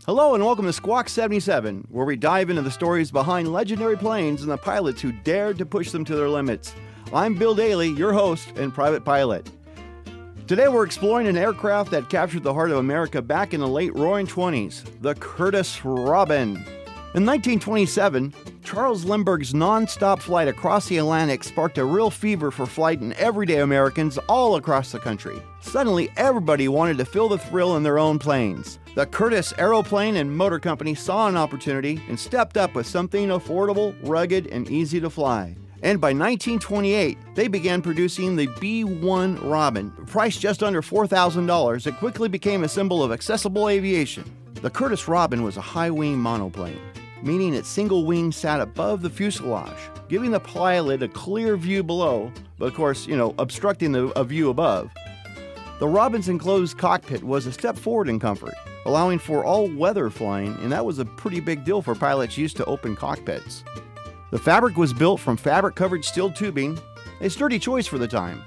Hello and welcome to Squawk 77, where we dive into the stories behind legendary planes and the pilots who dared to push them to their limits. I'm Bill Daly, your host and private pilot. Today we're exploring an aircraft that captured the heart of America back in the late Roaring '20s, the Curtiss Robin. In 1927, Charles Lindbergh's non-stop flight across the Atlantic sparked a real fever for flight in everyday Americans all across the country. Suddenly, everybody wanted to feel the thrill in their own planes. The Curtiss Aeroplane and Motor Company saw an opportunity and stepped up with something affordable, rugged, and easy to fly. And by 1928, they began producing the B-1 Robin. Priced just under $4,000, it quickly became a symbol of accessible aviation. The Curtiss Robin was a high-wing monoplane, meaning its single wing sat above the fuselage, giving the pilot a clear view below, but of course, obstructing a view above. The Robin's enclosed cockpit was a step forward in comfort, allowing for all-weather flying, and that was a pretty big deal for pilots used to open cockpits. The fabric was built from fabric-covered steel tubing, a sturdy choice for the time,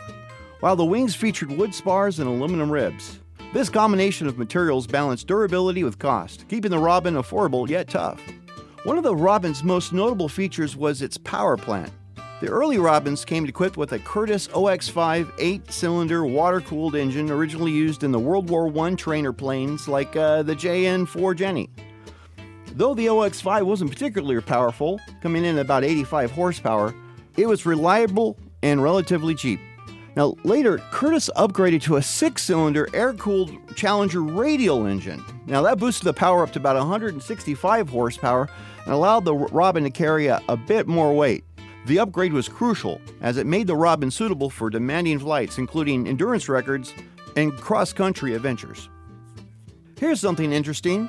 while the wings featured wood spars and aluminum ribs. This combination of materials balanced durability with cost, keeping the Robin affordable yet tough. One of the Robin's most notable features was its power plant. The early Robins came equipped with a Curtiss OX-5 8-cylinder water-cooled engine originally used in the World War I trainer planes like the JN-4 Jenny. Though the OX-5 wasn't particularly powerful, coming in at about 85 horsepower, it was reliable and relatively cheap. Now, later, Curtiss upgraded to a 6-cylinder air-cooled Challenger radial engine. Now, that boosted the power up to about 165 horsepower and allowed the Robin to carry a bit more weight. The upgrade was crucial, as it made the Robin suitable for demanding flights, including endurance records and cross-country adventures. Here's something interesting.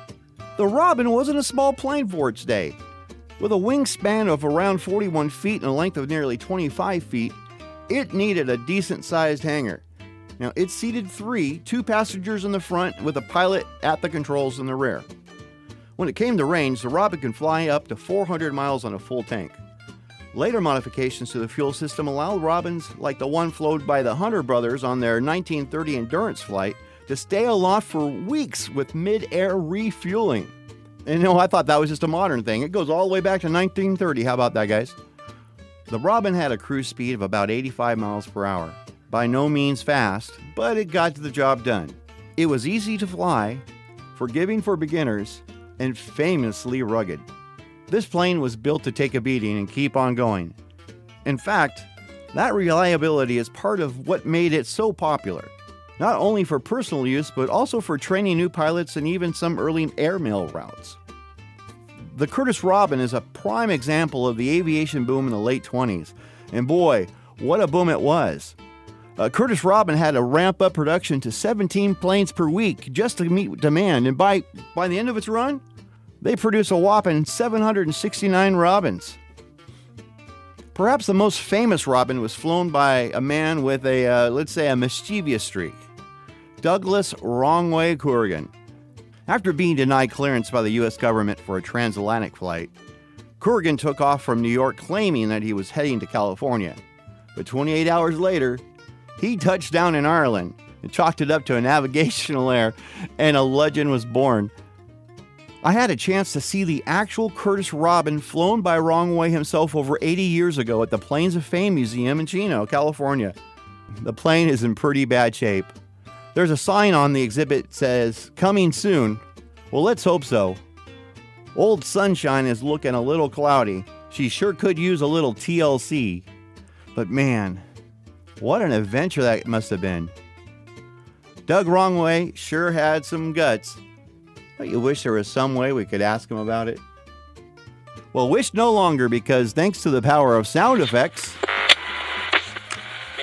The Robin wasn't a small plane for its day. With a wingspan of around 41 feet and a length of nearly 25 feet, it needed a decent-sized hangar. Now, it seated two passengers in the front with a pilot at the controls in the rear. When it came to range, the Robin could fly up to 400 miles on a full tank. Later modifications to the fuel system allowed Robins like the one flown by the Hunter brothers on their 1930 endurance flight to stay aloft for weeks with mid-air refueling. And I thought that was just a modern thing. It goes all the way back to 1930. How about that, guys? The Robin had a cruise speed of about 85 miles per hour. By no means fast, but it got the job done. It was easy to fly, forgiving for beginners, and famously rugged. This plane was built to take a beating and keep on going. In fact, that reliability is part of what made it so popular, not only for personal use, but also for training new pilots and even some early airmail routes. The Curtiss Robin is a prime example of the aviation boom in the late 20s. And boy, what a boom it was. Curtiss Robin had to ramp up production to 17 planes per week just to meet demand. And by the end of its run, they produced a whopping 769 Robins. Perhaps the most famous Robin was flown by a man with a mischievous streak. Douglas Wrong Way Corrigan. After being denied clearance by the U.S. government for a transatlantic flight, Corrigan took off from New York claiming that he was heading to California. But 28 hours later, he touched down in Ireland and chalked it up to a navigational error, and a legend was born. I had a chance to see the actual Curtiss Robin flown by Wrong Way himself over 80 years ago at the Planes of Fame Museum in Chino, California. The plane is in pretty bad shape. There's a sign on the exhibit that says, "Coming soon." Well, let's hope so. Old Sunshine is looking a little cloudy. She sure could use a little TLC. But man, what an adventure that must have been. Doug Wrong Way sure had some guts. Don't you wish there was some way we could ask him about it? Well, wish no longer, because thanks to the power of sound effects,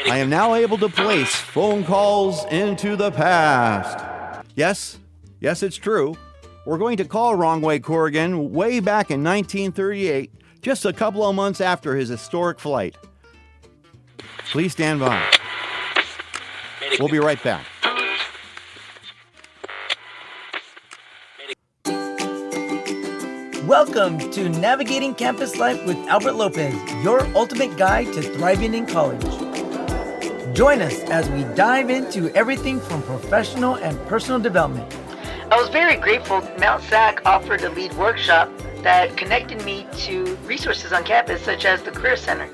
I am now able to place phone calls into the past. Yes, it's true. We're going to call Wrong Way Corrigan way back in 1938, just a couple of months after his historic flight. Please stand by. We'll be right back. Welcome to Navigating Campus Life with Albert Lopez, your ultimate guide to thriving in college. Join us as we dive into everything from professional and personal development. I was very grateful Mount SAC offered a lead workshop that connected me to resources on campus such as the Career Center.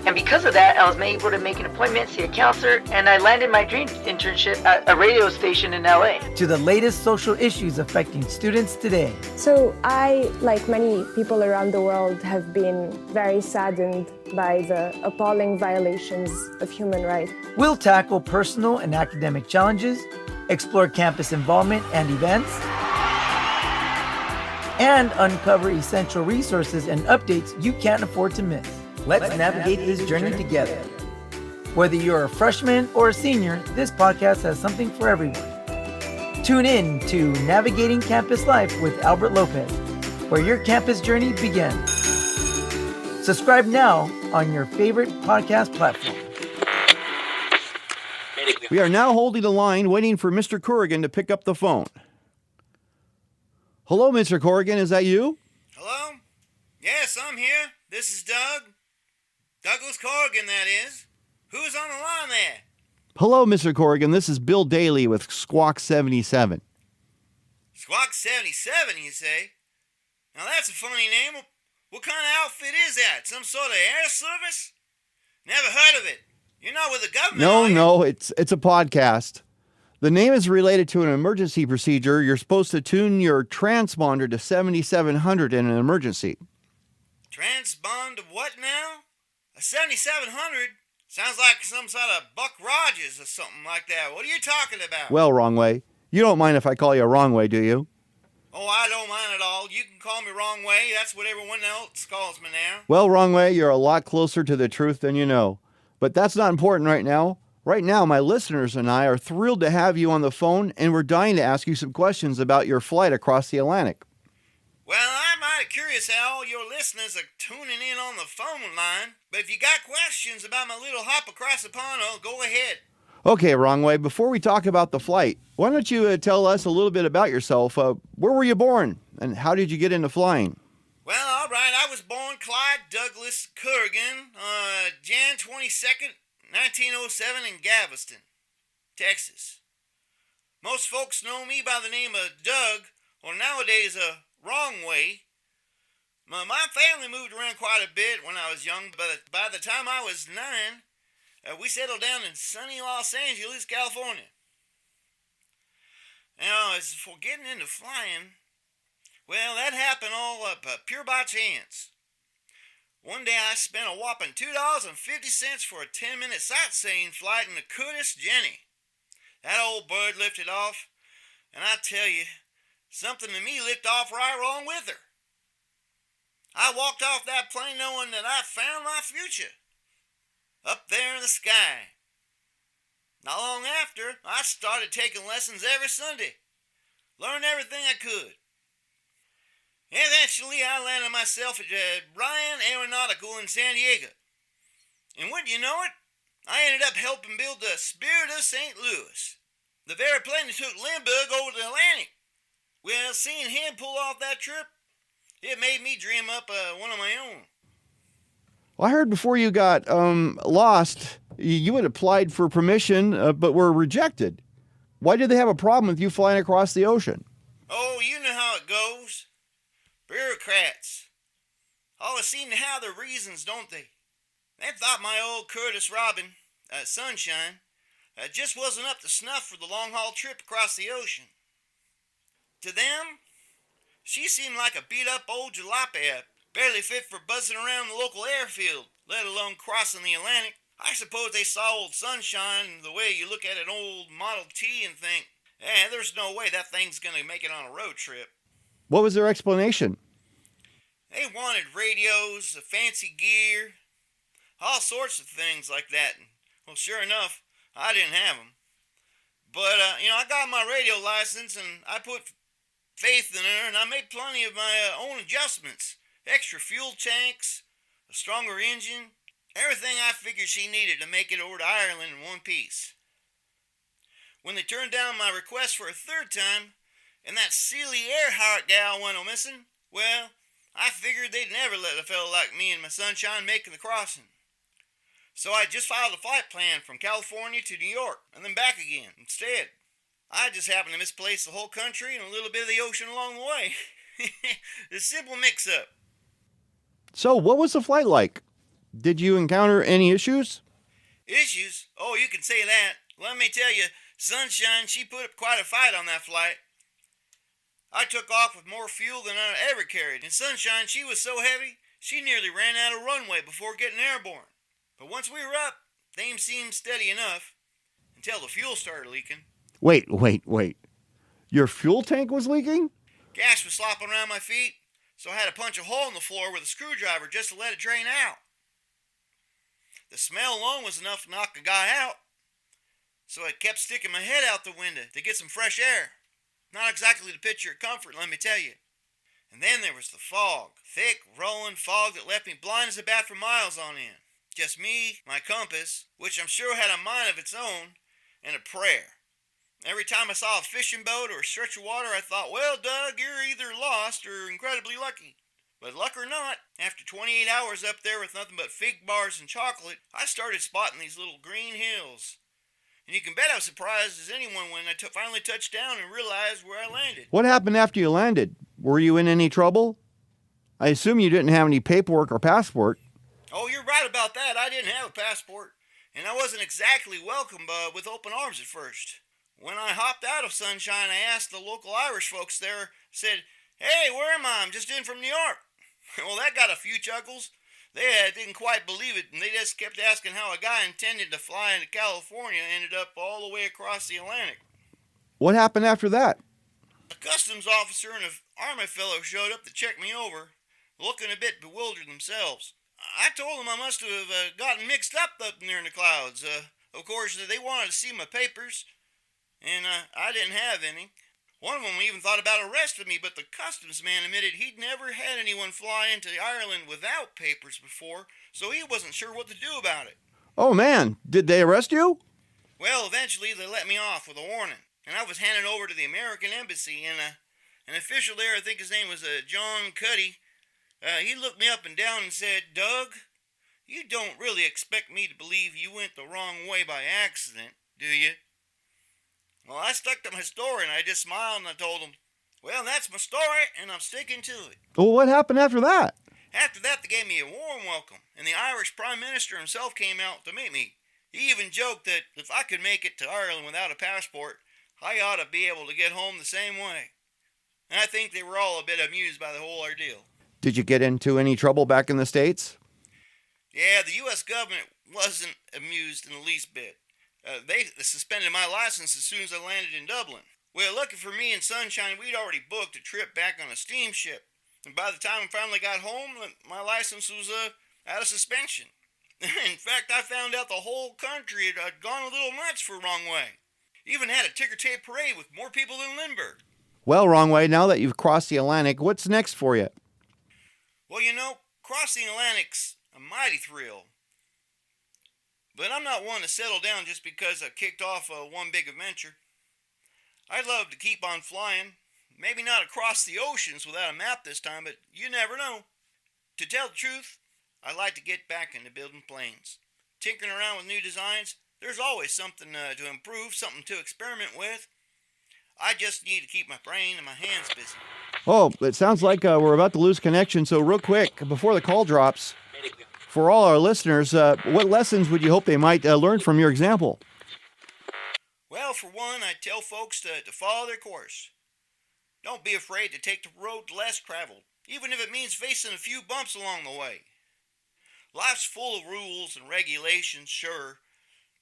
And because of that, I was able to make an appointment, see a counselor, and I landed my dream internship at a radio station in LA. To the latest social issues affecting students today. So I, like many people around the world, have been very saddened by the appalling violations of human rights. We'll tackle personal and academic challenges, explore campus involvement and events, and uncover essential resources and updates you can't afford to miss. Let's navigate this journey together. Whether you're a freshman or a senior, this podcast has something for everyone. Tune in to Navigating Campus Life with Albert Lopez, where your campus journey begins. Subscribe now on your favorite podcast platform. We are now holding the line, waiting for Mr. Corrigan to pick up the phone. Hello, Mr. Corrigan, is that you? Hello? Yes, I'm here. This is Doug. Douglas Corrigan, that is. Who's on the line there? Hello, Mr. Corrigan, this is Bill Daly with Squawk 77. Squawk 77, you say? Now that's a funny name. What kind of outfit is that? Some sort of air service? Never heard of it. You're not with the government, are you? No, it's a podcast. The name is related to an emergency procedure. You're supposed to tune your transponder to 7700 in an emergency. Transpond to what now? A 7700? Sounds like some sort of Buck Rogers or something like that. What are you talking about? Well, Wrong Way, you don't mind if I call you Wrong Way, do you? Oh, I don't mind at all. You can call me Wrong Way. That's what everyone else calls me now. Well, Wrong Way, you're a lot closer to the truth than you know. But that's not important right now. Right now, my listeners and I are thrilled to have you on the phone, and we're dying to ask you some questions about your flight across the Atlantic. Well, I'm mighty curious how all your listeners are tuning in on the phone line, but if you got questions about my little hop across the pond, oh, go ahead. Okay, Wrong Way, before we talk about the flight, why don't you tell us a little bit about yourself? Where were you born, and how did you get into flying? Well, all right, I was born Clyde Douglas Corrigan, Jan 22nd, 1907 in Galveston, Texas. Most folks know me by the name of Doug, or nowadays Wrong Way. My family moved around quite a bit when I was young, but by the time I was 9, we settled down in sunny Los Angeles, California. Now, as for getting into flying, well, that happened all up pure by chance. One day I spent a whopping $2.50 for a 10-minute sightseeing flight in the Curtis Jenny. That old bird lifted off, and I tell you, something in me licked off right along with her. I walked off that plane knowing that I found my future. Up there in the sky. Not long after, I started taking lessons every Sunday. Learned everything I could. Eventually, I landed myself at Bryan Aeronautical in San Diego. And wouldn't you know it, I ended up helping build the Spirit of St. Louis, the very plane that took Lindbergh over the Atlantic. Well, seeing him pull off that trip, it made me dream up one of my own. Well, I heard before you got lost, you had applied for permission, but were rejected. Why did they have a problem with you flying across the ocean? Oh, you know how it goes. Bureaucrats. Always seem to have their reasons, don't they? They thought my old Curtis Robin, Sunshine, just wasn't up to snuff for the long-haul trip across the ocean. To them, she seemed like a beat-up old jalopy, barely fit for buzzing around the local airfield, let alone crossing the Atlantic. I suppose they saw old Sunshine the way you look at an old Model T and think, there's no way that thing's going to make it on a road trip. What was their explanation? They wanted radios, fancy gear, all sorts of things like that. Well, sure enough, I didn't have them. But, I got my radio license and I put faith in her and I made plenty of my own adjustments. Extra fuel tanks, a stronger engine, everything I figured she needed to make it over to Ireland in one piece. When they turned down my request for a third time, and that Celie Earhart gal went missing, well, I figured they'd never let a fellow like me and my Sunshine make the crossing. So I just filed a flight plan from California to New York, and then back again instead. I just happened to misplace the whole country and a little bit of the ocean along the way. A simple mix-up. So, what was the flight like? Did you encounter any issues? Issues? Oh, you can say that. Let me tell you, Sunshine, she put up quite a fight on that flight. I took off with more fuel than I ever carried, and Sunshine, she was so heavy, she nearly ran out of runway before getting airborne. But once we were up, things seemed steady enough, until the fuel started leaking. Wait. Your fuel tank was leaking? Gas was slopping around my feet, so I had to punch a hole in the floor with a screwdriver just to let it drain out. The smell alone was enough to knock a guy out, so I kept sticking my head out the window to get some fresh air. Not exactly the picture of comfort, let me tell you. And then there was the fog. Thick, rolling fog that left me blind as a bat for miles on end. Just me, my compass, which I'm sure had a mind of its own, and a prayer. Every time I saw a fishing boat or a stretch of water, I thought, well, Doug, you're either lost or incredibly lucky. But luck or not, after 28 hours up there with nothing but fig bars and chocolate, I started spotting these little green hills. And you can bet I was surprised as anyone when I finally touched down and realized where I landed. What happened after you landed? Were you in any trouble? I assume you didn't have any paperwork or passport. Oh, you're right about that. I didn't have a passport. And I wasn't exactly welcomed with open arms at first. When I hopped out of Sunshine, I asked the local Irish folks there, said, hey, where am I? I'm just in from New York. Well, that got a few chuckles. They didn't quite believe it, and they just kept asking how a guy intended to fly into California ended up all the way across the Atlantic. What happened after that? A customs officer and an army fellow showed up to check me over, looking a bit bewildered themselves. I told them I must have gotten mixed up there in the clouds. Of course, they wanted to see my papers, and I didn't have any. One of them even thought about arresting me, but the customs man admitted he'd never had anyone fly into Ireland without papers before, so he wasn't sure what to do about it. Oh man, did they arrest you? Well, eventually they let me off with a warning, and I was handed over to the American Embassy, and an official there, I think his name was John Cuddy, he looked me up and down and said, Doug, you don't really expect me to believe you went the wrong way by accident, do you? Well, I stuck to my story, and I just smiled, and I told him, well, that's my story, and I'm sticking to it. Well, what happened after that? After that, they gave me a warm welcome, and the Irish Prime Minister himself came out to meet me. He even joked that if I could make it to Ireland without a passport, I ought to be able to get home the same way. And I think they were all a bit amused by the whole ordeal. Did you get into any trouble back in the States? Yeah, the U.S. government wasn't amused in the least bit. They suspended my license as soon as I landed in Dublin. Well, lucky for me and Sunshine, we'd already booked a trip back on a steamship. And by the time I finally got home, my license was out of suspension. In fact, I found out the whole country had gone a little nuts for Wrong Way. Even had a ticker tape parade with more people than Lindbergh. Well, Wrong Way, now that you've crossed the Atlantic, what's next for you? Well, crossing the Atlantic's a mighty thrill. But I'm not one to settle down just because I kicked off one big adventure. I'd love to keep on flying. Maybe not across the oceans without a map this time, but you never know. To tell the truth, I'd like to get back into building planes. Tinkering around with new designs, there's always something to improve, something to experiment with. I just need to keep my brain and my hands busy. Oh, it sounds like we're about to lose connection, so real quick, before the call drops, for all our listeners, what lessons would you hope they might learn from your example? Well, for one, I tell folks to follow their course. Don't be afraid to take the road less traveled, even if it means facing a few bumps along the way. Life's full of rules and regulations, sure,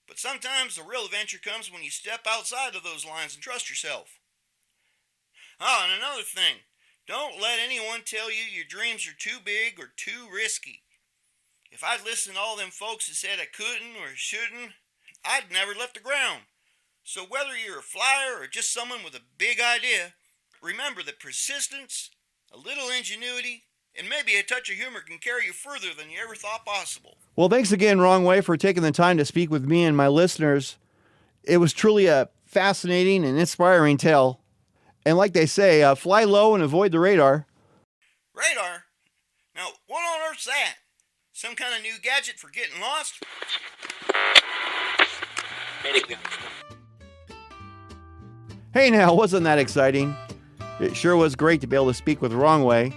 but sometimes the real adventure comes when you step outside of those lines and trust yourself. Oh, and another thing, don't let anyone tell you your dreams are too big or too risky. If I'd listened to all them folks that said I couldn't or shouldn't, I'd never left the ground. So whether you're a flyer or just someone with a big idea, remember that persistence, a little ingenuity, and maybe a touch of humor can carry you further than you ever thought possible. Well, thanks again, Wrong Way, for taking the time to speak with me and my listeners. It was truly a fascinating and inspiring tale. And like they say, fly low and avoid the radar. Radar? Now, what on earth's that? Some kind of new gadget for getting lost? Hey now, wasn't that exciting? It sure was great to be able to speak with Wrong Way.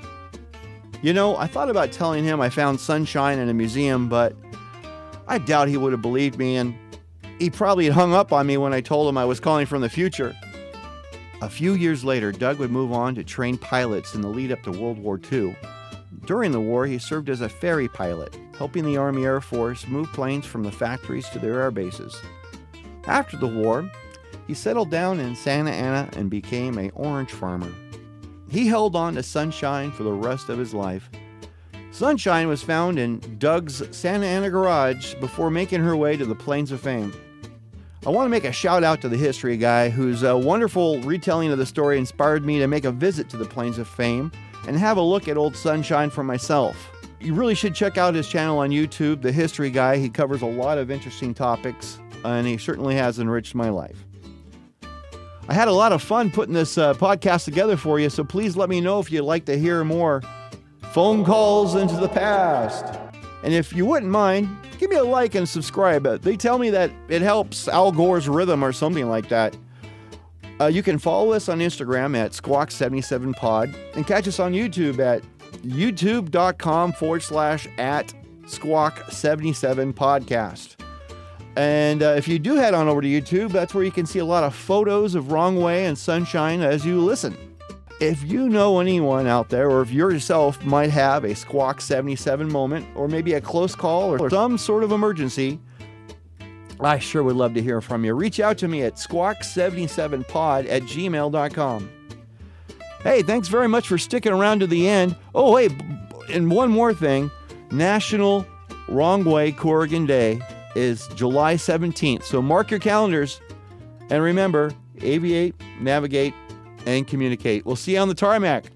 You know, I thought about telling him I found sunshine in a museum, but I doubt he would have believed me, and he probably had hung up on me when I told him I was calling from the future. A few years later, Doug would move on to train pilots in the lead up to World War II. During the war, he served as a ferry pilot, helping the Army Air Force move planes from the factories to their air bases. After the war, he settled down in Santa Ana and became an orange farmer. He held on to sunshine for the rest of his life. Sunshine was found in Doug's Santa Ana garage before making her way to the Plains of Fame. I want to make a shout out to the history guy whose wonderful retelling of the story inspired me to make a visit to the Plains of Fame and have a look at old Sunshine for myself. You really should check out his channel on YouTube, The History Guy. He covers a lot of interesting topics, and he certainly has enriched my life. I had a lot of fun putting this podcast together for you, so please let me know if you'd like to hear more phone calls into the past. And if you wouldn't mind, give me a like and subscribe. They tell me that it helps Al Gore's rhythm or something like that. You can follow us on Instagram at Squawk77pod and catch us on YouTube at youtube.com/@Squawk77podcast. And if you do head on over to YouTube, that's where you can see a lot of photos of Wrong Way and Sunshine as you listen. If you know anyone out there, or if you yourself might have a Squawk 77 moment, or maybe a close call or some sort of emergency, I sure would love to hear from you. Reach out to me at squawk77pod@gmail.com. Hey, thanks very much for sticking around to the end. Oh, hey, and one more thing. National Wrong Way Corrigan Day is July 17th, so mark your calendars. And remember, aviate, navigate, and communicate. We'll see you on the tarmac.